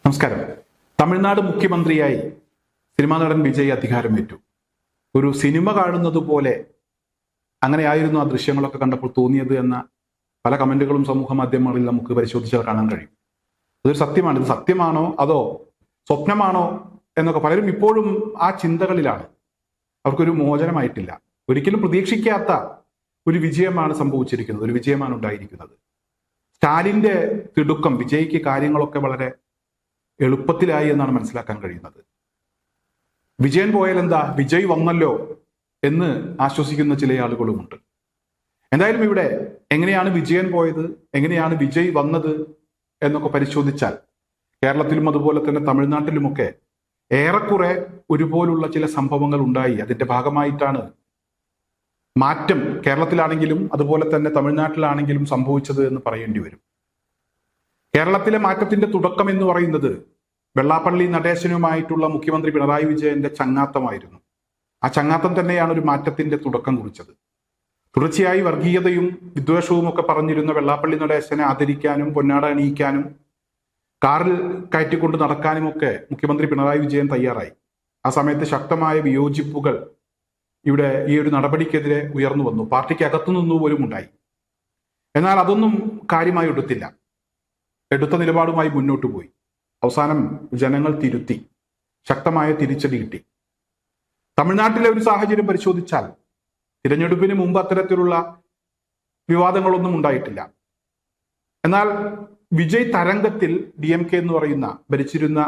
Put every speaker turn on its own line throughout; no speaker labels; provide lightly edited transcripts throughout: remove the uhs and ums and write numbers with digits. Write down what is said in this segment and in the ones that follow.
നമസ്കാരം. തമിഴ്നാട് മുഖ്യമന്ത്രിയായി സിനിമാ നടൻ വിജയ് അധികാരമേറ്റു. ഒരു സിനിമ കാണുന്നത് പോലെ അങ്ങനെയായിരുന്നു ആ ദൃശ്യങ്ങളൊക്കെ കണ്ടപ്പോൾ തോന്നിയത് എന്ന പല കമന്റുകളും സമൂഹ മാധ്യമങ്ങളിൽ നമുക്ക് പരിശോധിച്ചാൽ കാണാൻ കഴിയും. അതൊരു സത്യമാണ്. ഇത് സത്യമാണോ അതോ സ്വപ്നമാണോ എന്നൊക്കെ പലരും ഇപ്പോഴും ആ ചിന്തകളിലാണ്. അവർക്കൊരു മോചനമായിട്ടില്ല. ഒരിക്കലും പ്രതീക്ഷിക്കാത്ത ഒരു വിജയമാണ് സംഭവിച്ചിരിക്കുന്നത്, ഒരു വിജയമാണ് ഉണ്ടായിരിക്കുന്നത്. സ്റ്റാലിന്റെ തിടുക്കം വിജയ്ക്ക് കാര്യങ്ങളൊക്കെ വളരെ എളുപ്പത്തിലായി എന്നാണ് മനസ്സിലാക്കാൻ കഴിയുന്നത്. വിജയൻ പോയാൽ എന്താ, വിജയ് വന്നല്ലോ എന്ന് ആശ്വസിക്കുന്ന ചില ആളുകളുമുണ്ട്. എന്തായാലും ഇവിടെ എങ്ങനെയാണ് വിജയൻ പോയത്, എങ്ങനെയാണ് വിജയ് വന്നത് എന്നൊക്കെ പരിശോധിച്ചാൽ കേരളത്തിലും അതുപോലെ തന്നെ തമിഴ്നാട്ടിലുമൊക്കെ ഏറെക്കുറെ ഒരുപോലുള്ള ചില സംഭവങ്ങൾ ഉണ്ടായി. അതിന്റെ ഭാഗമായിട്ടാണ് മാറ്റം കേരളത്തിലാണെങ്കിലും അതുപോലെ തന്നെ തമിഴ്നാട്ടിലാണെങ്കിലും സംഭവിച്ചത് എന്ന് പറയേണ്ടി വരും. കേരളത്തിലെ മാറ്റത്തിന്റെ തുടക്കം എന്ന് പറയുന്നത് വെള്ളാപ്പള്ളി നടേശനുമായിട്ടുള്ള മുഖ്യമന്ത്രി പിണറായി വിജയന്റെ ചങ്ങാത്തമായിരുന്നു. ആ ചങ്ങാത്തം തന്നെയാണ് ഒരു മാറ്റത്തിന്റെ തുടക്കം കുറിച്ചത്. തുടർച്ചയായി വർഗീയതയും വിദ്വേഷവും ഒക്കെ പറഞ്ഞിരുന്ന വെള്ളാപ്പള്ളി നടേശനെ ആദരിക്കാനും പൊന്നാട അണിയിക്കാനും കാറിൽ കയറ്റിക്കൊണ്ട് നടക്കാനും ഒക്കെ മുഖ്യമന്ത്രി പിണറായി വിജയൻ തയ്യാറായി. ആ സമയത്ത് ശക്തമായ വിയോജിപ്പുകൾ ഇവിടെ ഈ ഒരു നടപടിക്കെതിരെ ഉയർന്നു വന്നു. പാർട്ടിക്ക് അകത്തുനിന്നു പോലും ഉണ്ടായി. എന്നാൽ അതൊന്നും കാര്യമായി എടുത്ത നിലപാടുമായി മുന്നോട്ട് പോയി. അവസാനം ജനങ്ങൾ തിരുത്തി, ശക്തമായ തിരിച്ചടി കിട്ടി. തമിഴ്നാട്ടിലെ ഒരു സാഹചര്യം പരിശോധിച്ചാൽ തിരഞ്ഞെടുപ്പിന് മുമ്പ് അത്തരത്തിലുള്ള വിവാദങ്ങളൊന്നും ഉണ്ടായിട്ടില്ല. എന്നാൽ വിജയ് തരംഗത്തിൽ DMK എന്ന് പറയുന്ന ഭരിച്ചിരുന്ന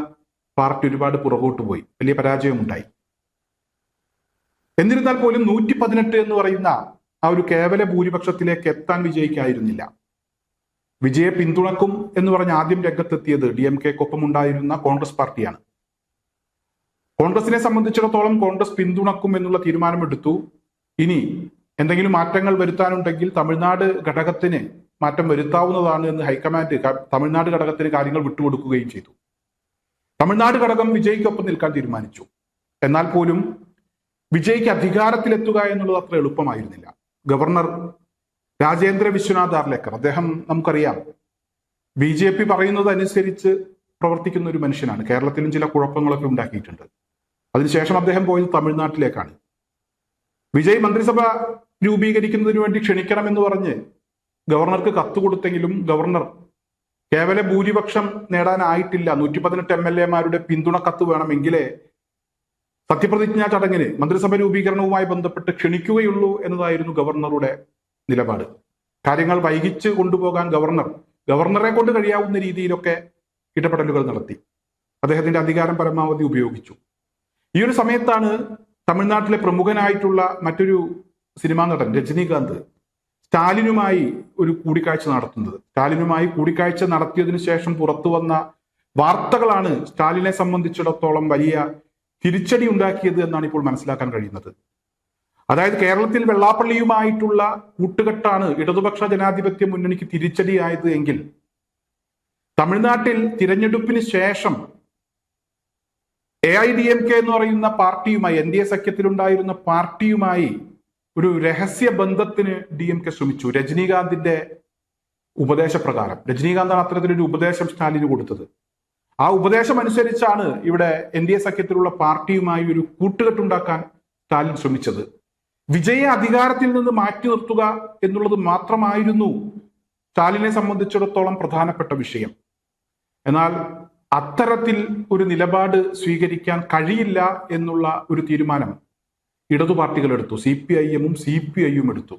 പാർട്ടി ഒരുപാട് പുറകോട്ട് പോയി, വലിയ പരാജയമുണ്ടായി. എന്നിരുന്നാൽ പോലും 118 എന്ന് പറയുന്ന ആ ഒരു കേവല ഭൂരിപക്ഷത്തിലേക്ക് എത്താൻ വിജയിക്കായിരുന്നില്ല. വിജയെ പിന്തുണക്കും എന്ന് പറഞ്ഞ് ആദ്യം രംഗത്തെത്തിയത് DMKക്കൊപ്പം ഉണ്ടായിരുന്ന കോൺഗ്രസ് പാർട്ടിയാണ്. കോൺഗ്രസിനെ സംബന്ധിച്ചിടത്തോളം കോൺഗ്രസ് പിന്തുണക്കും എന്നുള്ള തീരുമാനമെടുത്തു. ഇനി എന്തെങ്കിലും മാറ്റങ്ങൾ വരുത്താനുണ്ടെങ്കിൽ തമിഴ്നാട് ഘടകത്തിന് മാറ്റം വരുത്താവുന്നതാണ് എന്ന് ഹൈക്കമാൻഡ് തമിഴ്നാട് ഘടകത്തിന് കാര്യങ്ങൾ വിട്ടുകൊടുക്കുകയും ചെയ്തു. തമിഴ്നാട് ഘടകം വിജയ്ക്കൊപ്പം നിൽക്കാൻ തീരുമാനിച്ചു. എന്നാൽ പോലും വിജയ്ക്ക് അധികാരത്തിലെത്തുക എന്നുള്ളത് അത്ര എളുപ്പമായിരുന്നില്ല. ഗവർണർ രാജേന്ദ്ര വിശ്വനാഥ് ആർലേക്കർ, അദ്ദേഹം നമുക്കറിയാം BJP പറയുന്നത് അനുസരിച്ച് പ്രവർത്തിക്കുന്ന ഒരു മനുഷ്യനാണ്. കേരളത്തിലും ചില കുഴപ്പങ്ങളൊക്കെ ഉണ്ടാക്കിയിട്ടുണ്ട്. അതിനുശേഷം അദ്ദേഹം പോയത് തമിഴ്നാട്ടിലേക്കാണ്. വിജയ് മന്ത്രിസഭ രൂപീകരിക്കുന്നതിന് വേണ്ടി ക്ഷണിക്കണമെന്ന് പറഞ്ഞ് ഗവർണർക്ക് കത്ത് കൊടുത്തെങ്കിലും ഗവർണർ കേവല ഭൂരിപക്ഷം നേടാനായിട്ടില്ല. 118 MLA-മാരുടെ പിന്തുണ കത്ത് വേണമെങ്കിലേ സത്യപ്രതിജ്ഞാ ചടങ്ങിന് മന്ത്രിസഭ രൂപീകരണവുമായി ബന്ധപ്പെട്ട് ക്ഷണിക്കുകയുള്ളൂ എന്നതായിരുന്നു ഗവർണറുടെ നിലപാട്. കാര്യങ്ങൾ വൈകിച്ച് കൊണ്ടുപോകാൻ ഗവർണറെ കൊണ്ട് കഴിയാവുന്ന രീതിയിലൊക്കെ ഇടപെടലുകൾ നടത്തി. അദ്ദേഹത്തിന്റെ അധികാരം പരമാവധി ഉപയോഗിച്ചു. ഈ ഒരു സമയത്താണ് തമിഴ്നാട്ടിലെ പ്രമുഖനായിട്ടുള്ള മറ്റൊരു സിനിമാ നടൻ രജനീകാന്ത് സ്റ്റാലിനുമായി ഒരു കൂടിക്കാഴ്ച നടത്തുന്നത്. സ്റ്റാലിനുമായി കൂടിക്കാഴ്ച നടത്തിയതിനു ശേഷം പുറത്തു വന്ന വാർത്തകളാണ് സ്റ്റാലിനെ സംബന്ധിച്ചിടത്തോളം വലിയ തിരിച്ചടി ഉണ്ടാക്കിയത് എന്നാണ് ഇപ്പോൾ മനസ്സിലാക്കാൻ കഴിയുന്നത്. അതായത് കേരളത്തിൽ വെള്ളാപ്പള്ളിയുമായിട്ടുള്ള കൂട്ടുകെട്ടാണ് ഇടതുപക്ഷ ജനാധിപത്യ മുന്നണിക്ക് തിരിച്ചടിയായത് എങ്കിൽ തമിഴ്നാട്ടിൽ തിരഞ്ഞെടുപ്പിന് ശേഷം AIDMK എന്ന് പറയുന്ന പാർട്ടിയുമായി, NDA സഖ്യത്തിലുണ്ടായിരുന്ന പാർട്ടിയുമായി ഒരു രഹസ്യ ബന്ധത്തിന് DMK ശ്രമിച്ചു. രജനീകാന്തിന്റെ ഉപദേശപ്രകാരം. രജനീകാന്താണ് അത്തരത്തിലൊരു ഉപദേശം സ്റ്റാലിന് കൊടുത്തത്. ആ ഉപദേശം അനുസരിച്ചാണ് ഇവിടെ NDA സഖ്യത്തിലുള്ള പാർട്ടിയുമായി ഒരു കൂട്ടുകെട്ടുണ്ടാക്കാൻ സ്റ്റാലിൻ ശ്രമിച്ചത്. വിജയെ അധികാരത്തിൽ നിന്ന് മാറ്റി നിർത്തുക എന്നുള്ളത് മാത്രമായിരുന്നു സ്റ്റാലിനെ സംബന്ധിച്ചിടത്തോളം പ്രധാനപ്പെട്ട വിഷയം. എന്നാൽ അത്തരത്തിൽ ഒരു നിലപാട് സ്വീകരിക്കാൻ കഴിയില്ല എന്നുള്ള ഒരു തീരുമാനം ഇടതു പാർട്ടികൾ എടുത്തു. CPIM-ഉം CPI-യും എടുത്തു.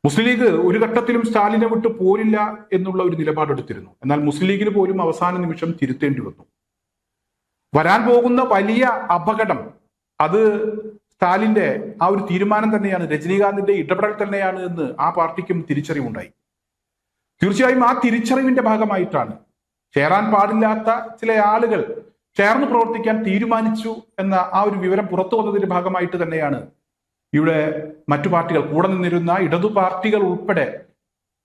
മുസ്ലിം ലീഗ് ഒരു ഘട്ടത്തിലും സ്റ്റാലിനെ വിട്ട് പോരില്ല എന്നുള്ള ഒരു നിലപാടെടുത്തിരുന്നു. എന്നാൽ മുസ്ലിം ലീഗിന് പോലും അവസാന നിമിഷം തിരുത്തേണ്ടി വന്നു. വരാൻ പോകുന്ന വലിയ അപകടം അത് സ്റ്റാലിന്റെ ആ ഒരു തീരുമാനം തന്നെയാണ്, രജനീകാന്തിന്റെ ഇടപെടൽ തന്നെയാണ് എന്ന് ആ പാർട്ടിക്കും തിരിച്ചറിവുണ്ടായി. തീർച്ചയായും ആ തിരിച്ചറിവിന്റെ ഭാഗമായിട്ടാണ് ചേരാൻ പാടില്ലാത്ത ചില ആളുകൾ ചേർന്ന് പ്രവർത്തിക്കാൻ തീരുമാനിച്ചു എന്ന ആ ഒരു വിവരം പുറത്തു വന്നതിന്റെ ഭാഗമായിട്ട് തന്നെയാണ് ഇവിടെ മറ്റു പാർട്ടികൾ, കൂടെ നിന്നിരുന്ന ഇടതു പാർട്ടികൾ ഉൾപ്പെടെ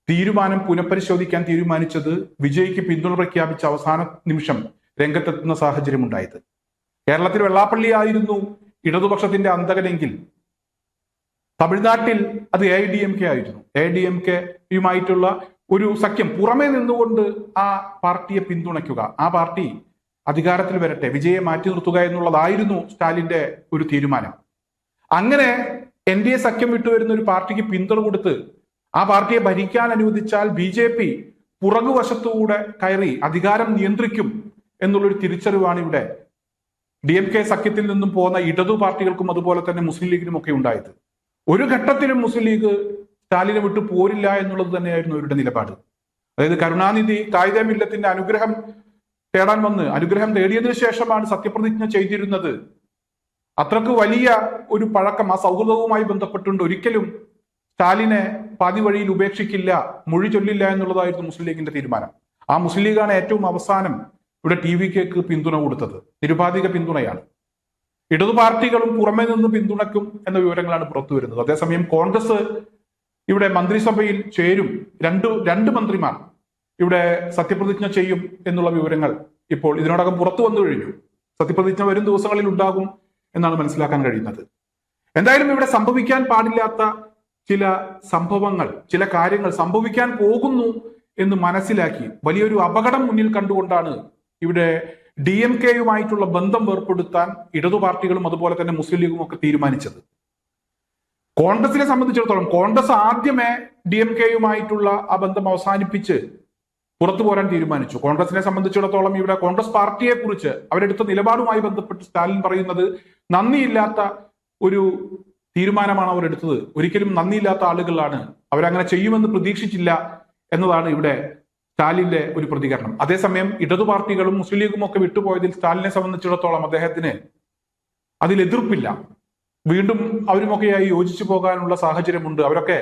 തീരുമാനം പുനഃപരിശോധിക്കാൻ തീരുമാനിച്ചത്. വിജയ്ക്ക് പിന്തുണ പ്രഖ്യാപിച്ച അവസാന നിമിഷം രംഗത്തെത്തുന്ന സാഹചര്യം ഉണ്ടായത്. കേരളത്തിൽ വെള്ളാപ്പള്ളി ആയിരുന്നു ഇടതുപക്ഷത്തിന്റെ അന്തകനെങ്കിൽ തമിഴ്നാട്ടിൽ അത് AIDMK ആയിരുന്നു. AIDMKയുമായിട്ടുള്ള ഒരു സഖ്യം പുറമേ നിന്നുകൊണ്ട് ആ പാർട്ടിയെ പിന്തുണയ്ക്കുക, ആ പാർട്ടി അധികാരത്തിൽ വരട്ടെ, വിജയെ മാറ്റി നിർത്തുക എന്നുള്ളതായിരുന്നു സ്റ്റാലിന്റെ ഒരു തീരുമാനം. അങ്ങനെ NDA സഖ്യം വിട്ടുവരുന്ന ഒരു പാർട്ടിക്ക് പിന്തുണ കൊടുത്ത് ആ പാർട്ടിയെ ഭരിക്കാൻ അനുവദിച്ചാൽ BJP പുറകുവശത്തുകൂടെ കയറി അധികാരം നിയന്ത്രിക്കും എന്നുള്ളൊരു തിരിച്ചറിവാണ് ഇവിടെ DMK സഖ്യത്തിൽ നിന്നും പോകുന്ന ഇടതു പാർട്ടികൾക്കും അതുപോലെ തന്നെ മുസ്ലിം ലീഗിനും ഒക്കെ ഉണ്ടായത്. ഒരു ഘട്ടത്തിലും മുസ്ലിം ലീഗ് സ്റ്റാലിനെ വിട്ടു പോരില്ല എന്നുള്ളത് തന്നെയായിരുന്നു അവരുടെ നിലപാട്. അതായത് കരുണാനിധി കായിക മില്ലത്തിന്റെ അനുഗ്രഹം തേടാൻ വന്ന് അനുഗ്രഹം തേടിയതിനു ശേഷമാണ് സത്യപ്രതിജ്ഞ ചെയ്തിരുന്നത്. അത്രക്ക് വലിയ ഒരു പഴക്കം ആ സൗഹൃദവുമായി ബന്ധപ്പെട്ടുണ്ട്. ഒരിക്കലും സ്റ്റാലിനെ പാതി വഴിയിൽ ഉപേക്ഷിക്കില്ല, മൊഴി ചൊല്ലില്ല എന്നുള്ളതായിരുന്നു മുസ്ലിം ലീഗിന്റെ തീരുമാനം. ആ മുസ്ലിം ലീഗാണ് ഏറ്റവും അവസാനം ഇവിടെ TVKക്ക് പിന്തുണ കൊടുത്തത്. നിരുപാധിക പിന്തുണയാണ്. ഇടതു പാർട്ടികളും പുറമെ നിന്ന് പിന്തുണയ്ക്കും എന്ന വിവരങ്ങളാണ് പുറത്തു വരുന്നത്. അതേസമയം കോൺഗ്രസ് ഇവിടെ മന്ത്രിസഭയിൽ ചേരും, രണ്ട് മന്ത്രിമാർ ഇവിടെ സത്യപ്രതിജ്ഞ ചെയ്യും എന്നുള്ള വിവരങ്ങൾ ഇപ്പോൾ ഇതിനോടകം പുറത്തു വന്നു കഴിഞ്ഞു. സത്യപ്രതിജ്ഞ വരും ദിവസങ്ങളിൽ ഉണ്ടാകും എന്നാണ് മനസ്സിലാക്കാൻ കഴിയുന്നത്. എന്തായാലും ഇവിടെ സംഭവിക്കാൻ പാടില്ലാത്ത ചില സംഭവങ്ങൾ, ചില കാര്യങ്ങൾ സംഭവിക്കാൻ പോകുന്നു എന്ന് മനസ്സിലാക്കി വലിയൊരു അപകടം മുന്നിൽ കണ്ടുകൊണ്ടാണ് ഇവിടെ DMKയുമായിട്ടുള്ള ബന്ധം ഏർപ്പെടുത്താൻ ഇടതു പാർട്ടികളും അതുപോലെ തന്നെ മുസ്ലിം ലീഗും ഒക്കെ തീരുമാനിച്ചത്. കോൺഗ്രസിനെ സംബന്ധിച്ചിടത്തോളം കോൺഗ്രസ് ആദ്യമേ DMKയുമായിട്ടുള്ള ആ ബന്ധം അവസാനിപ്പിച്ച് പുറത്തു പോരാൻ തീരുമാനിച്ചു. കോൺഗ്രസിനെ സംബന്ധിച്ചിടത്തോളം ഇവിടെ കോൺഗ്രസ് പാർട്ടിയെ കുറിച്ച് അവരെടുത്ത നിലപാടുമായി ബന്ധപ്പെട്ട് സ്റ്റാലിൻ പറയുന്നത് നന്ദിയില്ലാത്ത ഒരു തീരുമാനമാണ് അവർ എടുത്തത്, ഒരിക്കലും നന്ദിയില്ലാത്ത ആളുകളാണ്, അവരങ്ങനെ ചെയ്യുമെന്ന് പ്രതീക്ഷിച്ചില്ല എന്നതാണ് ഇവിടെ സ്റ്റാലിന്റെ ഒരു പ്രതികരണം. അതേസമയം ഇടതു പാർട്ടികളും മുസ്ലിം ലീഗും ഒക്കെ വിട്ടുപോയതിൽ സ്റ്റാലിനെ സംബന്ധിച്ചിടത്തോളം അദ്ദേഹത്തിന് അതിൽ എതിർപ്പില്ല. വീണ്ടും അവരുമൊക്കെയായി യോജിച്ചു പോകാനുള്ള സാഹചര്യമുണ്ട്. അവരൊക്കെ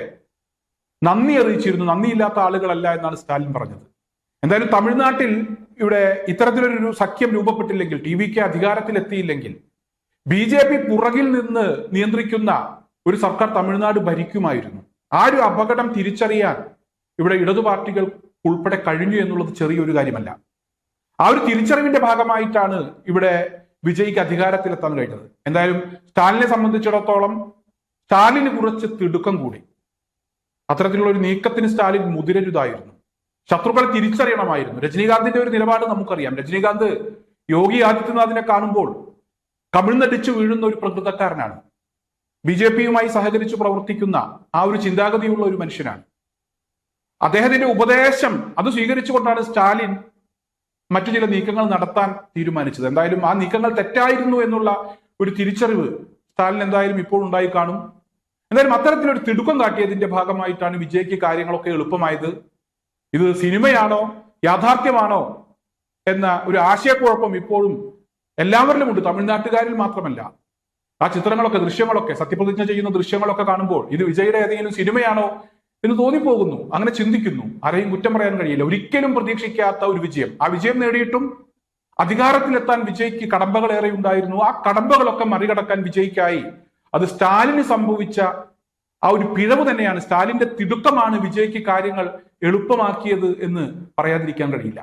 നന്ദി അറിയിച്ചിരുന്നു, നന്ദിയില്ലാത്ത ആളുകളല്ല എന്നാണ് സ്റ്റാലിൻ പറഞ്ഞത്. എന്തായാലും തമിഴ്നാട്ടിൽ ഇവിടെ ഇത്തരത്തിലൊരു സഖ്യം രൂപപ്പെട്ടില്ലെങ്കിൽ, TVK അധികാരത്തിലെത്തിയില്ലെങ്കിൽ BJP പുറകിൽ നിന്ന് നിയന്ത്രിക്കുന്ന ഒരു സർക്കാർ തമിഴ്നാട് ഭരിക്കുമായിരുന്നു. ആ ഒരു അപകടം തിരിച്ചറിയാൻ ഇവിടെ ഇടതു പാർട്ടികൾ ഉൾപ്പെടെ കഴിഞ്ഞു എന്നുള്ളത് ചെറിയൊരു കാര്യമല്ല. ആ ഒരു തിരിച്ചറിവിന്റെ ഭാഗമായിട്ടാണ് ഇവിടെ വിജയ്ക്ക് അധികാരത്തിലെത്താൻ കഴിഞ്ഞത്. എന്തായാലും സ്റ്റാലിനെ സംബന്ധിച്ചിടത്തോളം സ്റ്റാലിന് കുറച്ച് തിടുക്കം കൂടി. അത്തരത്തിലുള്ള ഒരു നീക്കത്തിന് സ്റ്റാലിൻ മുതിരരുതായിരുന്നു. ശത്രുക്കളെ തിരിച്ചറിയണമായിരുന്നു. രജനീകാന്തിന്റെ ഒരു നിലപാട് നമുക്കറിയാം. രജനീകാന്ത് യോഗി ആദിത്യനാഥിനെ കാണുമ്പോൾ കമിഴ്ന്നടിച്ചു വീഴുന്ന ഒരു പ്രകൃതക്കാരനാണ്. BJPയുമായി സഹകരിച്ച് പ്രവർത്തിക്കുന്ന ആ ഒരു ചിന്താഗതിയുള്ള ഒരു മനുഷ്യനാണ്. അദ്ദേഹത്തിന്റെ ഉപദേശം അത് സ്വീകരിച്ചുകൊണ്ടാണ് സ്റ്റാലിൻ മറ്റു ചില നീക്കങ്ങൾ നടത്താൻ തീരുമാനിച്ചത്. എന്തായാലും ആ നീക്കങ്ങൾ തെറ്റായിരുന്നു എന്നുള്ള ഒരു തിരിച്ചറിവ് സ്റ്റാലിൻ എന്തായാലും ഇപ്പോൾ ഉണ്ടായി കാണും. എന്തായാലും അത്തരത്തിലൊരു തിടുക്കം കാട്ടിയതിന്റെ ഭാഗമായിട്ടാണ് വിജയ്ക്ക് കാര്യങ്ങളൊക്കെ എളുപ്പമായത്. ഇത് സിനിമയാണോ യാഥാർത്ഥ്യമാണോ എന്ന ഒരു ആശയക്കുഴപ്പം ഇപ്പോഴും എല്ലാവരിലും ഉണ്ട്, തമിഴ്നാട്ടുകാരിൽ മാത്രമല്ല. ആ ചിത്രങ്ങളൊക്കെ, ദൃശ്യങ്ങളൊക്കെ, സത്യപ്രതിജ്ഞ ചെയ്യുന്ന ദൃശ്യങ്ങളൊക്കെ കാണുമ്പോൾ ഇത് വിജയുടെ ഏതെങ്കിലും സിനിമയാണോ എന്ന് തോന്നിപ്പോകുന്നു. അങ്ങനെ ചിന്തിക്കുന്നു. ആരെയും കുറ്റം പറയാൻ കഴിയില്ല. ഒരിക്കലും പ്രതീക്ഷിക്കാത്ത ഒരു വിജയം. ആ വിജയം നേടിയിട്ടും അധികാരത്തിലെത്താൻ വിജയ്ക്ക് കടമ്പകളേറെ ഉണ്ടായിരുന്നു. ആ കടമ്പകളൊക്കെ മറികടക്കാൻ വിജയ്ക്കായി. അത് സ്റ്റാലിന് സംഭവിച്ച ആ ഒരു പിഴവ് തന്നെയാണ്, സ്റ്റാലിന്റെ തിടുക്കമാണ് വിജയ്ക്ക് കാര്യങ്ങൾ എളുപ്പമാക്കിയത് എന്ന് പറയാതിരിക്കാൻ കഴിയില്ല.